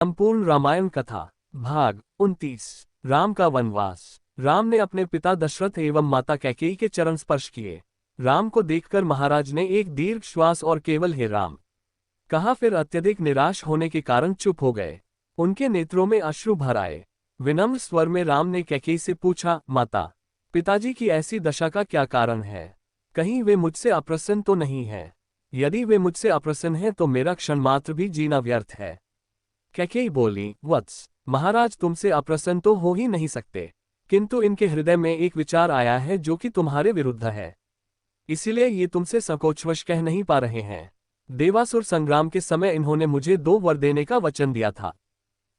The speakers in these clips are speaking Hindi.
संपूर्ण रामायण कथा भाग 29। राम का वनवास। राम ने अपने पिता दशरथ एवं माता कैकेयी के चरण स्पर्श किए। राम को देखकर महाराज ने एक दीर्घ श्वास और केवल हे राम कहा, फिर अत्यधिक निराश होने के कारण चुप हो गए। उनके नेत्रों में अश्रु भर आए। विनम्र स्वर में राम ने कैकेयी से पूछा, माता, पिताजी की ऐसी दशा का क्या कारण है? कहीं वे मुझसे अप्रसन्न तो नहीं है? यदि वे मुझसे अप्रसन्न हैं तो मेरा क्षण मात्र भी जीना व्यर्थ है। कैकेयी बोली, वत्स, महाराज तुमसे अप्रसन्न तो हो ही नहीं सकते, किंतु इनके हृदय में एक विचार आया है जो कि तुम्हारे विरुद्ध है, इसीलिए ये तुमसे संकोचवश कह नहीं पा रहे हैं। देवासुर संग्राम के समय इन्होंने मुझे 2 वर देने का वचन दिया था।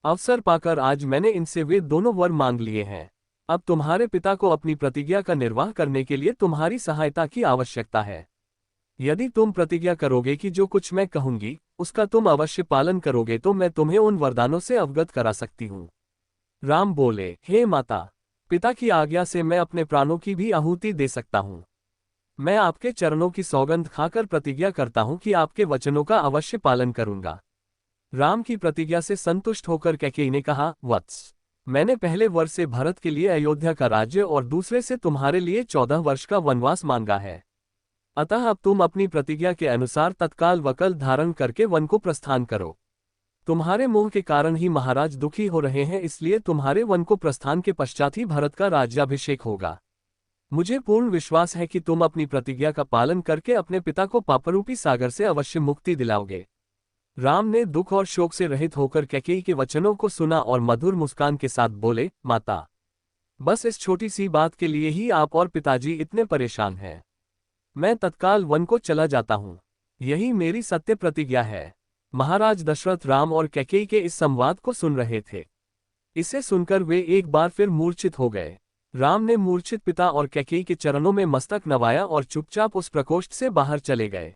अवसर पाकर आज मैंने इनसे वे दोनों वर मांग लिए हैं। अब तुम्हारे पिता को अपनी प्रतिज्ञा का निर्वाह करने के लिए तुम्हारी सहायता की आवश्यकता है। यदि तुम प्रतिज्ञा करोगे कि जो कुछ मैं कहूंगी उसका तुम अवश्य पालन करोगे तो मैं तुम्हें उन वरदानों से अवगत करा सकती हूँ। राम बोले, हे माता, पिता की आज्ञा से मैं अपने प्राणों की भी आहुति दे सकता हूँ। मैं आपके चरणों की सौगंध खाकर प्रतिज्ञा करता हूँ कि आपके वचनों का अवश्य पालन करूंगा। राम की प्रतिज्ञा से संतुष्ट होकर कैकेयी ने कहा, वत्स, मैंने पहले वर्ष से भरत के लिए अयोध्या का राज्य और दूसरे से तुम्हारे लिए 14 वर्ष का वनवास मांगा है। अतः अब तुम अपनी प्रतिज्ञा के अनुसार तत्काल वकल धारण करके वन को प्रस्थान करो। तुम्हारे मोह के कारण ही महाराज दुखी हो रहे हैं, इसलिए तुम्हारे वन को प्रस्थान के पश्चात ही भरत का राज्याभिषेक होगा। मुझे पूर्ण विश्वास है कि तुम अपनी प्रतिज्ञा का पालन करके अपने पिता को पापरूपी सागर से अवश्य मुक्ति दिलाओगे। राम ने दुख और शोक से रहित होकर कैकेयी के वचनों को सुना और मधुर मुस्कान के साथ बोले, माता, बस इस छोटी सी बात के लिए ही आप और पिताजी इतने परेशान हैं। मैं तत्काल वन को चला जाता हूँ, यही मेरी सत्य प्रतिज्ञा है। महाराज दशरथ राम और कैकेयी के इस संवाद को सुन रहे थे। इसे सुनकर वे एक बार फिर मूर्छित हो गए। राम ने मूर्छित पिता और कैकेयी के चरणों में मस्तक नवाया और चुपचाप उस प्रकोष्ठ से बाहर चले गए।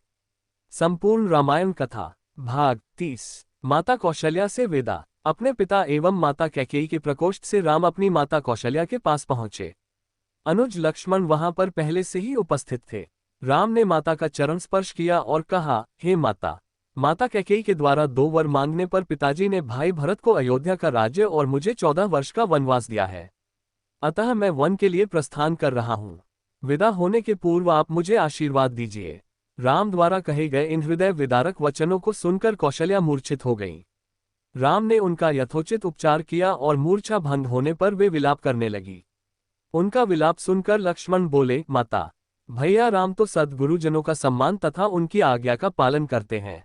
संपूर्ण रामायण कथा भाग 30। माता कौशल्या से विदा। अपने पिता एवं माता कैकेयी के प्रकोष्ठ से राम अपनी माता कौशल्या के पास पहुंचे। अनुज लक्ष्मण वहां पर पहले से ही उपस्थित थे। राम ने माता का चरण स्पर्श किया और कहा, हे माता। माता कैकेयी के द्वारा 2 वर मांगने पर पिताजी ने भाई भरत को अयोध्या का राज्य और मुझे 14 वर्ष का वनवास दिया है। अतः मैं वन के लिए प्रस्थान कर रहा हूँ। विदा होने के पूर्व आप मुझे आशीर्वाद दीजिए। राम द्वारा कहे गए इन हृदय विदारक वचनों को सुनकर कौशल्या मूर्छित हो गईं। राम ने उनका यथोचित उपचार किया और मूर्छा भंग होने पर वे विलाप करने लगी। उनका विलाप सुनकर लक्ष्मण बोले, माता, भैया राम तो सद्गुरुजनों का सम्मान तथा उनकी आज्ञा का पालन करते हैं।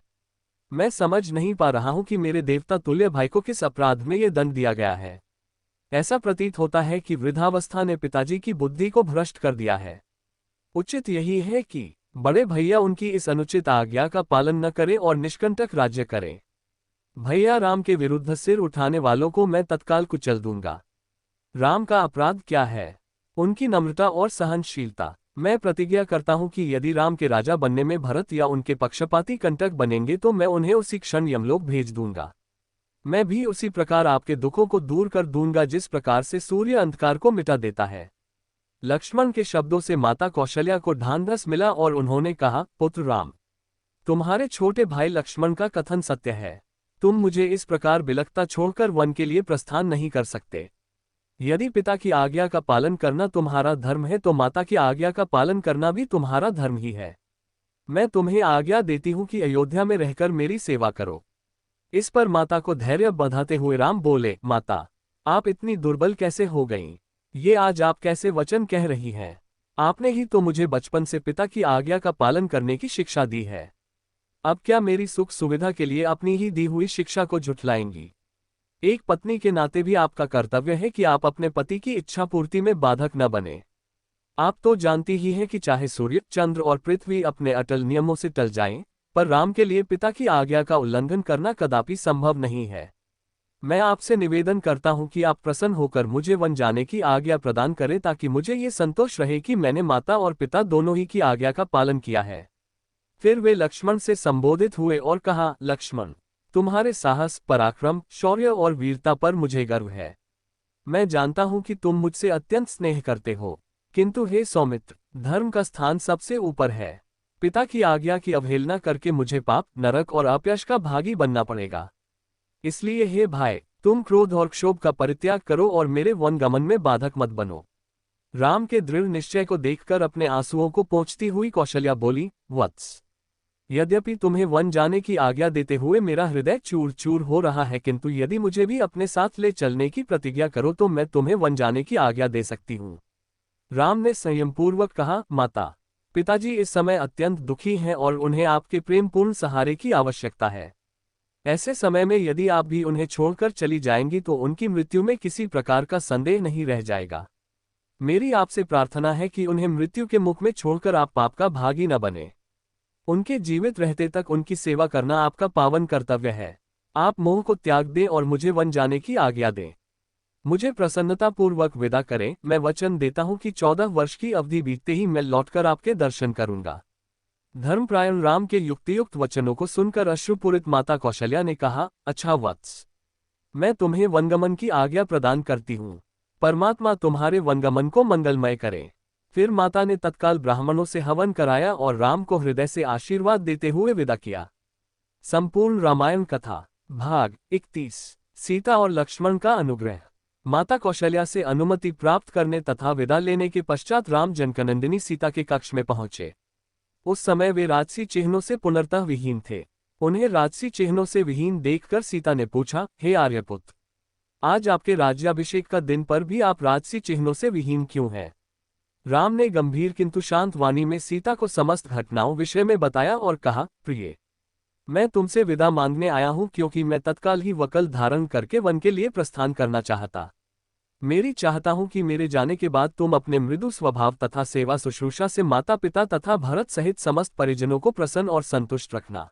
मैं समझ नहीं पा रहा हूं कि मेरे देवता तुल्य भाई को किस अपराध में ये दंड दिया गया है। ऐसा प्रतीत होता है कि वृद्धावस्था ने पिताजी की बुद्धि को भ्रष्ट कर दिया है। उचित यही है कि बड़े भैया उनकी इस अनुचित आज्ञा का पालन न करें और निष्कंटक राज्य करें। भैया राम के विरुद्ध सिर उठाने वालों को मैं तत्काल कुचल दूंगा। राम का अपराध क्या है? उनकी नम्रता और सहनशीलता। मैं प्रतिज्ञा करता हूं कि यदि राम के राजा बनने में भरत या उनके पक्षपाती कंटक बनेंगे तो मैं उन्हें उसी क्षण यमलोक भेज दूंगा। मैं भी उसी प्रकार आपके दुखों को दूर कर दूंगा जिस प्रकार से सूर्य अंधकार को मिटा देता है। लक्ष्मण के शब्दों से माता कौशल्या को ढांढस मिला और उन्होंने कहा, पुत्र राम, तुम्हारे छोटे भाई लक्ष्मण का कथन सत्य है। तुम मुझे इस प्रकार बिलखता छोड़कर वन के लिए प्रस्थान नहीं कर सकते। यदि पिता की आज्ञा का पालन करना तुम्हारा धर्म है तो माता की आज्ञा का पालन करना भी तुम्हारा धर्म ही है। मैं तुम्हें आज्ञा देती हूं कि अयोध्या में रहकर मेरी सेवा करो। इस पर माता को धैर्य बंधाते हुए राम बोले, माता, आप इतनी दुर्बल कैसे हो गईं? ये आज आप कैसे वचन कह रही हैं? आपने ही तो मुझे बचपन से पिता की आज्ञा का पालन करने की शिक्षा दी है। अब क्या मेरी सुख सुविधा के लिए अपनी ही दी हुई शिक्षा को झुठलाएंगी? एक पत्नी के नाते भी आपका कर्तव्य है कि आप अपने पति की इच्छा पूर्ति में बाधक न बने। आप तो जानती ही हैं कि चाहे सूर्य, चंद्र और पृथ्वी अपने अटल नियमों से टल जाएं, पर राम के लिए पिता की आज्ञा का उल्लंघन करना कदापि संभव नहीं है। मैं आपसे निवेदन करता हूं कि आप प्रसन्न होकर मुझे वन जाने की आज्ञा प्रदान करें ताकि मुझे ये संतोष रहे कि मैंने माता और पिता दोनों ही की आज्ञा का पालन किया है। फिर वे लक्ष्मण से संबोधित हुए और कहा, लक्ष्मण, तुम्हारे साहस, पराक्रम, शौर्य और वीरता पर मुझे गर्व है। मैं जानता हूं कि तुम मुझसे अत्यंत स्नेह करते हो, किंतु हे सौमित्र, धर्म का स्थान सबसे ऊपर है। पिता की आज्ञा की अवहेलना करके मुझे पाप, नरक और अपयश का भागी बनना पड़ेगा। इसलिए हे भाई, तुम क्रोध और क्षोभ का परित्याग करो और मेरे वनगमन में बाधक मत बनो। राम के दृढ़ निश्चय को देखकर अपने आंसुओं को पोंछती हुई कौशल्या बोली, वत्स, यद्यपि तुम्हें वन जाने की आज्ञा देते हुए मेरा हृदय चूर चूर हो रहा है, किंतु यदि मुझे भी अपने साथ ले चलने की प्रतिज्ञा करो तो मैं तुम्हें वन जाने की आज्ञा दे सकती हूँ। राम ने संयमपूर्वक कहा, माता, पिताजी इस समय अत्यंत दुखी हैं और उन्हें आपके प्रेमपूर्ण सहारे की आवश्यकता है। ऐसे समय में यदि आप भी उन्हें छोड़कर चली जाएंगी तो उनकी मृत्यु में किसी प्रकार का संदेह नहीं रह जाएगा। मेरी आपसे प्रार्थना है कि उन्हें मृत्यु के मुख में छोड़कर आप पाप का भागी न बने। उनके जीवित रहते तक उनकी सेवा करना आपका पावन कर्तव्य है। आप मोह को त्याग दें और मुझे वन जाने की आज्ञा दें। मुझे प्रसन्नतापूर्वक विदा करें। मैं वचन देता हूं कि 14 वर्ष की अवधि बीतते ही मैं लौटकर आपके दर्शन करूंगा। धर्मप्रायण राम के युक्तियुक्त वचनों को सुनकर अश्रुपूरित माता कौशल्या ने कहा, अच्छा वत्स, मैं तुम्हें वनगमन की आज्ञा प्रदान करती हूँ। परमात्मा तुम्हारे वनगमन को मंगलमय करे। फिर माता ने तत्काल ब्राह्मणों से हवन कराया और राम को हृदय से आशीर्वाद देते हुए विदा किया। संपूर्ण रामायण कथा भाग 31। सीता और लक्ष्मण का अनुग्रह। माता कौशल्या से अनुमति प्राप्त करने तथा विदा लेने के पश्चात राम जनकनंदिनी सीता के कक्ष में पहुंचे। उस समय वे राजसी चिन्हों से पुनर्तः विहीन थे। उन्हें राजसी चिन्हों से विहीन देखकर सीता ने पूछा, हे आर्यपुत्र, आज आपके राज्याभिषेक का दिन पर भी आप राजसी चिन्हों से विहीन क्यों हैं? राम ने गंभीर किंतु शांत वाणी में सीता को समस्त घटनाओं विषय में बताया और कहा, प्रिय, मैं तुमसे विदा मांगने आया हूं क्योंकि मैं तत्काल ही वकल धारण करके वन के लिए प्रस्थान करना चाहता। मेरी चाहता हूं कि मेरे जाने के बाद तुम अपने मृदु स्वभाव तथा सेवा शुश्रूषा से माता पिता तथा भरत सहित समस्त परिजनों को प्रसन्न और संतुष्ट रखना।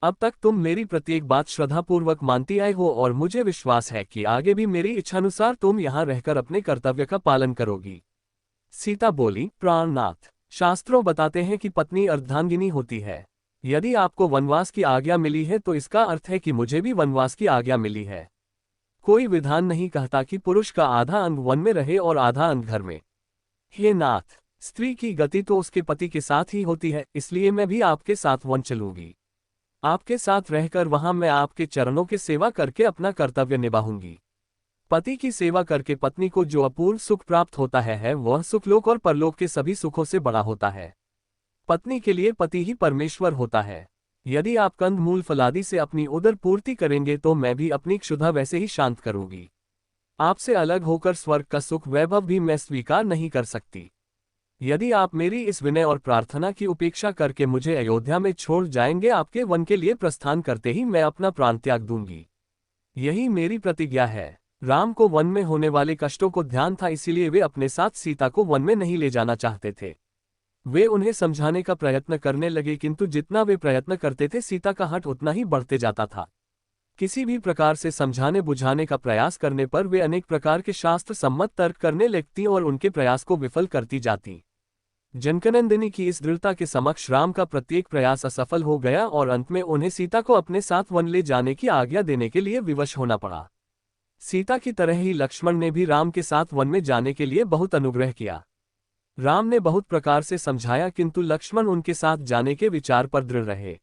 अब तक तुम मेरी प्रत्येक बात श्रद्धापूर्वक मानती आए हो और मुझे विश्वास है कि आगे भी मेरी इच्छानुसार तुम यहाँ रहकर अपने कर्तव्य का पालन करोगी। सीता बोली, प्राणनाथ, शास्त्रों बताते हैं कि पत्नी अर्धांगिनी होती है। यदि आपको वनवास की आज्ञा मिली है तो इसका अर्थ है कि मुझे भी वनवास की आज्ञा मिली है। कोई विधान नहीं कहता कि पुरुष का आधा अंग वन में रहे और आधा अंग घर में। हे नाथ, स्त्री की गति तो उसके पति के साथ ही होती है, इसलिए मैं भी आपके साथ वन चलूंगी। आपके साथ रहकर वहां मैं आपके चरणों की सेवा करके अपना कर्तव्य निभाऊंगी। पति की सेवा करके पत्नी को जो अपूर्व सुख प्राप्त होता है वह सुखलोक और परलोक के सभी सुखों से बड़ा होता है। पत्नी के लिए पति ही परमेश्वर होता है। यदि आप कंद मूल फलादि से अपनी उदर पूर्ति करेंगे तो मैं भी अपनी क्षुधा वैसे ही शांत करूंगी। आपसे अलग होकर स्वर्ग का सुख वैभव भी मैं स्वीकार नहीं कर सकती। यदि आप मेरी इस विनय और प्रार्थना की उपेक्षा करके मुझे अयोध्या में छोड़ जाएंगे, आपके वन के लिए प्रस्थान करते ही मैं अपना प्राण त्याग दूंगी। यही मेरी प्रतिज्ञा है। राम को वन में होने वाले कष्टों को ध्यान था, इसीलिए वे अपने साथ सीता को वन में नहीं ले जाना चाहते थे। वे उन्हें समझाने का प्रयत्न करने लगे, किंतु जितना वे प्रयत्न करते थे सीता का हठ उतना ही बढ़ते जाता था। किसी भी प्रकार से समझाने बुझाने का प्रयास करने पर वे अनेक प्रकार के शास्त्र सम्मत तर्क करने लगती और उनके प्रयास को विफल करती जाती। जनकनंदिनी की इस दृढ़ता के समक्ष राम का प्रत्येक प्रयास असफल हो गया और अंत में उन्हें सीता को अपने साथ वन ले जाने की आज्ञा देने के लिए विवश होना पड़ा। सीता की तरह ही लक्ष्मण ने भी राम के साथ वन में जाने के लिए बहुत अनुग्रह किया। राम ने बहुत प्रकार से समझाया, किंतु लक्ष्मण उनके साथ जाने के विचार पर दृढ़ रहे।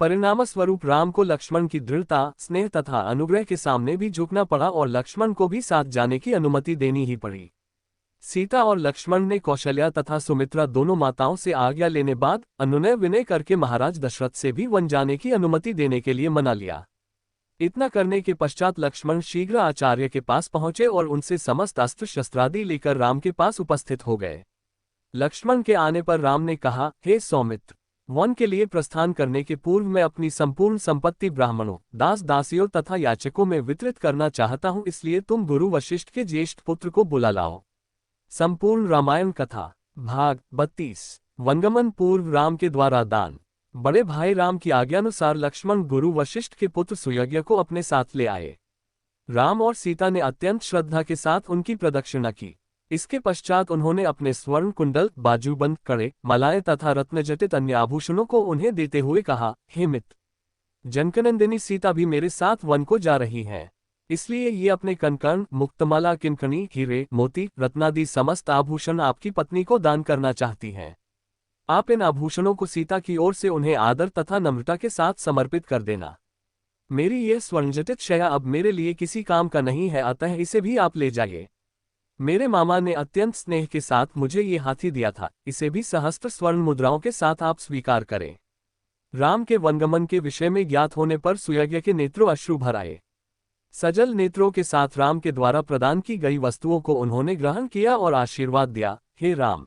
परिणामस्वरूप राम को लक्ष्मण की दृढ़ता, स्नेह तथा अनुग्रह के सामने भी झुकना पड़ा और लक्ष्मण को भी साथ जाने की अनुमति देनी ही पड़ी। सीता और लक्ष्मण ने कौशल्या तथा सुमित्रा दोनों माताओं से आज्ञा लेने बाद अनुनय विनय करके महाराज दशरथ से भी वन जाने की अनुमति देने के लिए मना लिया। इतना करने के पश्चात लक्ष्मण शीघ्र आचार्य के पास पहुंचे और उनसे समस्त अस्त्र शस्त्रादि लेकर राम के पास उपस्थित हो गए। लक्ष्मण के आने पर राम ने कहा, हे सौमित्र, वन के लिए प्रस्थान करने के पूर्व मैं अपनी संपूर्ण संपत्ति ब्राह्मणों, दास दासियों तथा याचकों में वितरित करना चाहता हूं, इसलिए तुम गुरु वशिष्ठ के ज्येष्ठ पुत्र को बुला लाओ। संपूर्ण रामायण कथा भाग 32। वनगमन पूर्व राम के द्वारा दान। बड़े भाई राम की आज्ञानुसार लक्ष्मण गुरु वशिष्ठ के पुत्र सुयज्ञ को अपने साथ ले आए। राम और सीता ने अत्यंत श्रद्धा के साथ उनकी प्रदक्षिणा की। इसके पश्चात उन्होंने अपने स्वर्ण कुंडल, बाजूबंद, कड़े, मालाएं तथा रत्नजटित अन्य आभूषणों को उन्हें देते हुए कहा, हे मित्र, जनकनंदिनी सीता भी मेरे साथ वन को जा रही हैं, इसलिए ये अपने कनकन, मुक्तमाला, किनकनी, हीरे, मोती, रत्नादि समस्त आभूषण आपकी पत्नी को दान करना चाहती हैं। आप इन आभूषणों को सीता की ओर से उन्हें आदर तथा नम्रता के साथ समर्पित कर देना। मेरी यह स्वर्णजटित शया अब मेरे लिए किसी काम का नहीं है, अतः इसे भी आप ले जाइए। मेरे मामा ने अत्यंत स्नेह के साथ मुझे ये हाथी दिया था, इसे भी सहस्त्र स्वर्ण मुद्राओं के साथ आप स्वीकार करें। राम के वनगमन के विषय में ज्ञात होने पर सुयज्ञ के नेत्रों अश्रु भर आए। सजल नेत्रों के साथ राम के द्वारा प्रदान की गई वस्तुओं को उन्होंने ग्रहण किया और आशीर्वाद दिया, हे राम,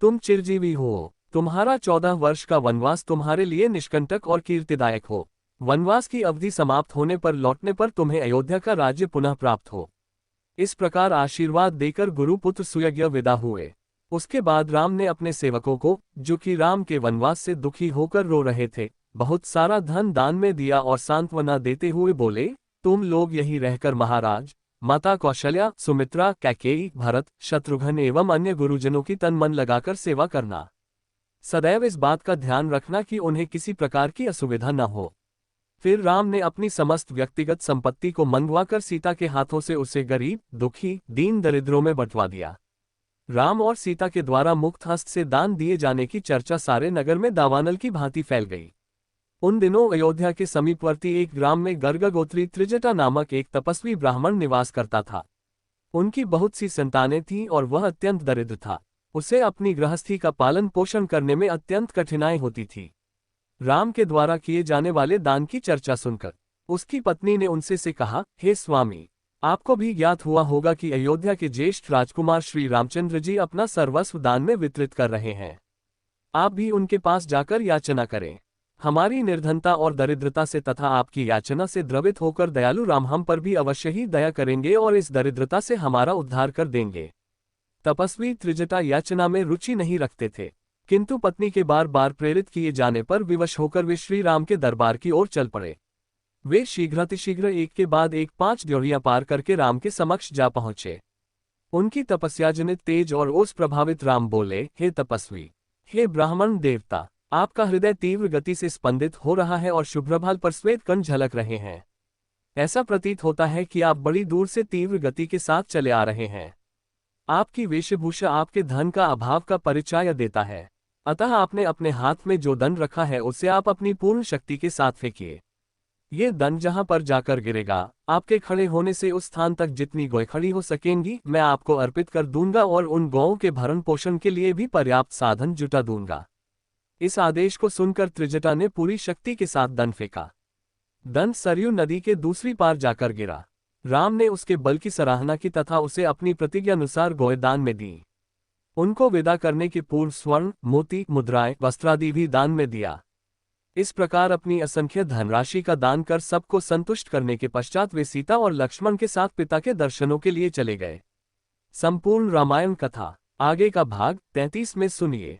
तुम चिरजीवी हो। तुम्हारा 14 वर्ष का वनवास तुम्हारे लिए निष्कंटक और कीर्तिदायक हो। वनवास की अवधि समाप्त होने पर लौटने पर तुम्हें अयोध्या का राज्य पुनः प्राप्त हो। इस प्रकार आशीर्वाद देकर गुरुपुत्र सुयज्ञ विदा हुए। उसके बाद राम ने अपने सेवकों को, जो कि राम के वनवास से दुखी होकर रो रहे थे, बहुत सारा धन दान में दिया और सांत्वना देते हुए बोले, तुम लोग यहीं रहकर महाराज, माता कौशल्या, सुमित्रा, कैकेयी, भरत, शत्रुघ्न एवं अन्य गुरुजनों की तन मन लगाकर सेवा करना। सदैव इस बात का ध्यान रखना कि उन्हें किसी प्रकार की असुविधा न हो। फिर राम ने अपनी समस्त व्यक्तिगत संपत्ति को मंगवाकर सीता के हाथों से उसे गरीब, दुखी, दीन दरिद्रों में बंटवा दिया। राम और सीता के द्वारा मुक्त हस्त से दान दिए जाने की चर्चा सारे नगर में दावानल की भांति फैल गई। उन दिनों अयोध्या के समीपवर्ती एक ग्राम में गर्ग गोत्री त्रिजटा नामक एक तपस्वी ब्राह्मण निवास करता था। उनकी बहुत सी संतानें थीं और वह अत्यंत दरिद्र था। उसे अपनी गृहस्थी का पालन पोषण करने में अत्यंत कठिनाई होती थी। राम के द्वारा किए जाने वाले दान की चर्चा सुनकर उसकी पत्नी ने उनसे से कहा, हे स्वामी, आपको भी ज्ञात हुआ होगा कि अयोध्या के ज्येष्ठ राजकुमार श्री रामचंद्र जी अपना सर्वस्व दान में वितरित कर रहे हैं। आप भी उनके पास जाकर याचना करें। हमारी निर्धनता और दरिद्रता से तथा आपकी याचना से द्रवित होकर दयालु राम हम पर भी अवश्य ही दया करेंगे और इस दरिद्रता से हमारा उद्धार कर देंगे। तपस्वी त्रिजटा याचना में रुचि नहीं रखते थे, किंतु पत्नी के बार बार प्रेरित किए जाने पर विवश होकर वे श्री राम के दरबार की ओर चल पड़े। वे शीघ्रातिशीघ्र एक के बाद एक 5 ड्योढ़ियां पार करके राम के समक्ष जा पहुंचे। उनकी तपस्याजनित तेज और ओस प्रभावित राम बोले, हे तपस्वी, हे ब्राह्मण देवता, आपका हृदय तीव्र गति से स्पंदित हो रहा है और शुभ्रभाल पर श्वेत कण झलक रहे हैं। ऐसा प्रतीत होता है कि आप बड़ी दूर से तीव्र गति के साथ चले आ रहे हैं। आपकी वेशभूषा आपके धन का अभाव का परिचय देता है, अतः आपने अपने हाथ में जो दंड रखा है उसे आप अपनी पूर्ण शक्ति के साथ फेंकिए। ये दंड जहां पर जाकर गिरेगा, आपके खड़े होने से उस स्थान तक जितनी गौ खड़ी हो सकेंगी मैं आपको अर्पित कर दूंगा और उन गौओं के भरण पोषण के लिए भी पर्याप्त साधन जुटा दूंगा। इस आदेश को सुनकर त्रिजटा ने पूरी शक्ति के साथ दंड फेंका। दंड सरयू नदी के दूसरी पार जाकर गिरा। राम ने उसके बल की सराहना की तथा उसे अपनी प्रतिज्ञानुसार गौएं दान में दी। उनको विदा करने के पूर्व स्वर्ण, मोती, मुद्राएं, वस्त्रादि भी दान में दिया। इस प्रकार अपनी असंख्य धनराशि का दान कर सबको संतुष्ट करने के पश्चात वे सीता और लक्ष्मण के साथ पिता के दर्शनों के लिए चले गए। संपूर्ण रामायण कथा आगे का भाग 33 में सुनिए।